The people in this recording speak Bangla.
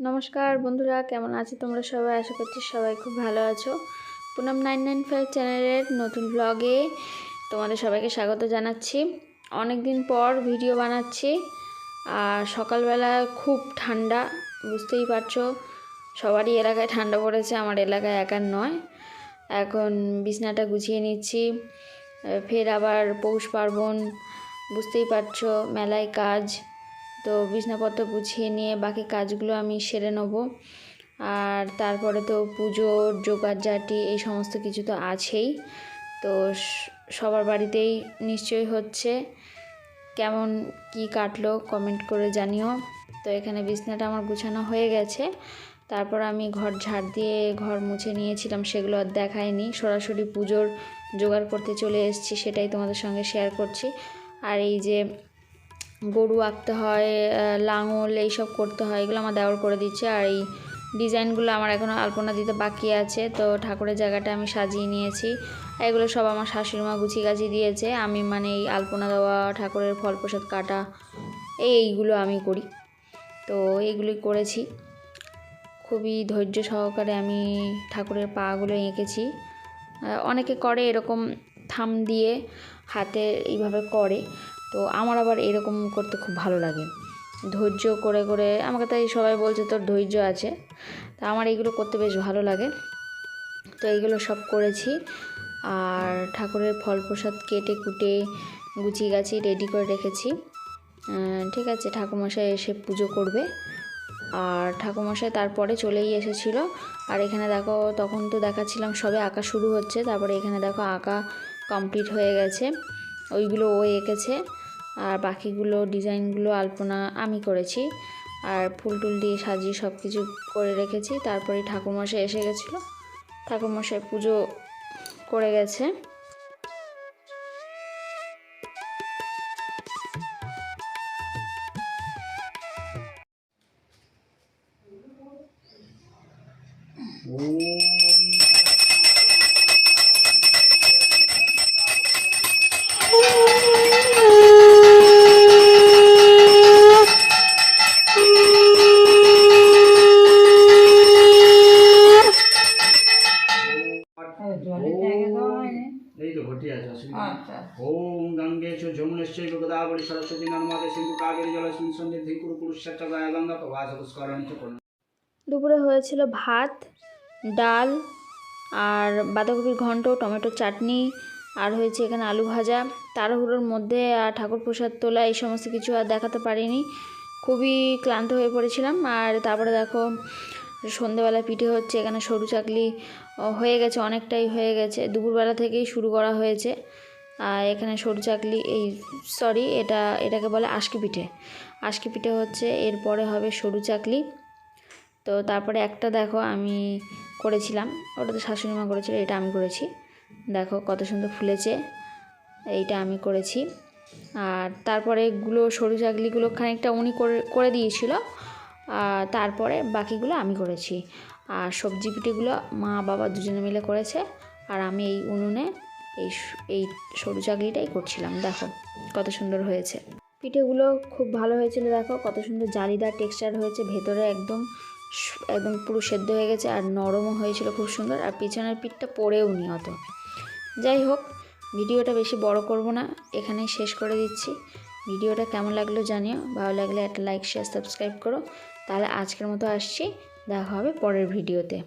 নমস্কার বন্ধুরা, কেমন আছো তোমরা সবাই? আশা করছি সবাই খুব ভালো আছো। পুনম 995 চ্যানেলের নতুন ব্লগে তোমাদের সবাইকে স্বাগত জানাচ্ছি। অনেক দিন পর ভিডিও বানাচ্ছি আর সকালবেলা খুব ঠান্ডা, বুঝতেই পারছো। সবারই এলাকায় ঠান্ডা পড়েছে, আমার এলাকায় একার নয়। এখন বিছনাটা গুছিয়ে নিচ্ছি, ফের আবার পৌষ পার্বণ, বুঝতেই পারছো, মেলায় কাজ। তো বিছনাপত্র গুছিয়ে নিয়ে বাকি কাজগুলো আমি সেরে নেব। আর তারপরে তো পুজোর জোগাড়জাটি এই সমস্ত কিছু তো আছেই। তো সবার বাড়িতেই নিশ্চয়ই হচ্ছে। কেমন কি কাটলো কমেন্ট করে জানিও। তো এখানে বিছনাটা আমার গুছানো হয়ে গেছে। তারপর আমি ঘর ঝাড় দিয়ে ঘর মুছে নিয়েছিলাম, সেগুলো আর দেখাইনি। সরাসরি পুজোর জোগাড় করতে চলে এসেছি, সেটাই তোমাদের সঙ্গে শেয়ার করছি। আর এই যে গরু আঁকতে হয়, লাঙল এইসব করতে হয়, এগুলো আমার দেওয়ার করে দিচ্ছে। আর এই ডিজাইনগুলো আমার এখনও আলপনা দিতে বাকি আছে। তো ঠাকুরের জায়গাটা আমি সাজিয়ে নিয়েছি। এগুলো সব আমার শাশুড়ি মা গুছিয়ে গাছিয়ে দিয়েছে। আমি মানে এই আলপনা দেওয়া, ঠাকুরের ফল প্রসাদ কাটা, এইগুলো আমি করি। তো এইগুলোই করেছি। খুবই ধৈর্য সহকারে আমি ঠাকুরের পাগুলো এঁকেছি। অনেকে করে এরকম থাম দিয়ে হাতে এইভাবে করে, তো আমার আবার এরকম করতে খুব ভালো লাগে। ধৈর্য করে করে আমাকে তাই সবাই বলছে তোর ধৈর্য আছে। তা আমার এইগুলো করতে বেশ ভালো লাগে। তো এইগুলো সব করেছি। আর ঠাকুরের ফল প্রসাদ কেটে কুটে গুছিয়ে গাছি রেডি করে রেখেছি। ঠিক আছে, ঠাকুরমশাই এসে পুজো করবে। আর ঠাকুরমশাই তারপরে চলেই এসেছিল। আর এখানে দেখো, তখন তো দেখাচ্ছিলাম সবে আঁকা শুরু হচ্ছে, তারপরে এখানে দেখো আঁকা কমপ্লিট হয়ে গেছে। ওইগুলো ও এঁকেছে, আর বাকিগুলো ডিজাইনগুলো আলপনা আমি করেছি। আর ফুল টুল দিয়ে সাজিয়ে সব কিছু করে রেখেছি। তারপরে ঠাকুরমশাই এসে গেছিলো, ঠাকুরমশাই পুজো করে গেছে। ओम गंगे च जमुनेश्चैव गोदावरी सरस्वती नर्मदे सिंधु कावेरी जलेस्मिन् सन्निधिं कुरु कुरुक्षेत्र गंगा प्रवासपुष्करणं च कुरु। দুপুরে হয়েছিল ভাত, ডাল, আর বাঁধাকপির ঘন্ট, টমেটোর চাটনি, আর হয়েছে এখানে আলু ভাজা। তাড়াহুড়োর মধ্যে আর ঠাকুর প্রসাদ তোলা এই সমস্ত কিছু আর দেখাতে পারিনি, খুবই ক্লান্ত হয়ে পড়েছিলাম। আর তারপরে দেখো সন্ধেবেলা পিঠে হচ্ছে, এখানে সরু চাকলি হয়ে গেছে, অনেকটাই হয়ে গেছে, দুপুরবেলা থেকেই শুরু করা হয়েছে। আর এখানে সরু চাকলি, এটাকে বলে আশকি পিঠে। আশকি পিঠে হচ্ছে, এরপরে হবে সরু চাকলি। তো তারপরে একটা দেখো আমি করেছিলাম, ওটা তো শাশুড়ি মা করেছিল, এটা আমি করেছি। দেখো কত সুন্দর ফুলেছে, এইটা আমি করেছি। আর তারপরে এগুলো সরু চাকলিগুলো খানিকটা উনি করে দিয়েছিল, আর তারপরে বাকিগুলো আমি করেছি। আর সবজি পিঠেগুলো মা বাবা দুজনে মিলে করেছে, আর আমি এই উনুনে এই সরু চাকলিটাই করছিলাম। দেখো কত সুন্দর হয়েছে পিঠেগুলো, খুব ভালো হয়েছিল। দেখো কত সুন্দর জালিদার টেক্সচার হয়েছে, ভেতরে একদম একদম পুরো সেদ্ধ হয়ে গেছে, আর নরমও হয়েছিল খুব সুন্দর। আর পিছনের পিঠটা পড়েও নি অত। যাই হোক, ভিডিওটা বেশি বড় করব না, এখানেই শেষ করে দিচ্ছি। ভিডিওটা কেমন লাগলো জানিও, ভালো লাগলে একটা লাইক শেয়ার সাবস্ক্রাইব করো। তাহলে আজকের মতো আসছি, দেখা হবে পরের ভিডিওতে।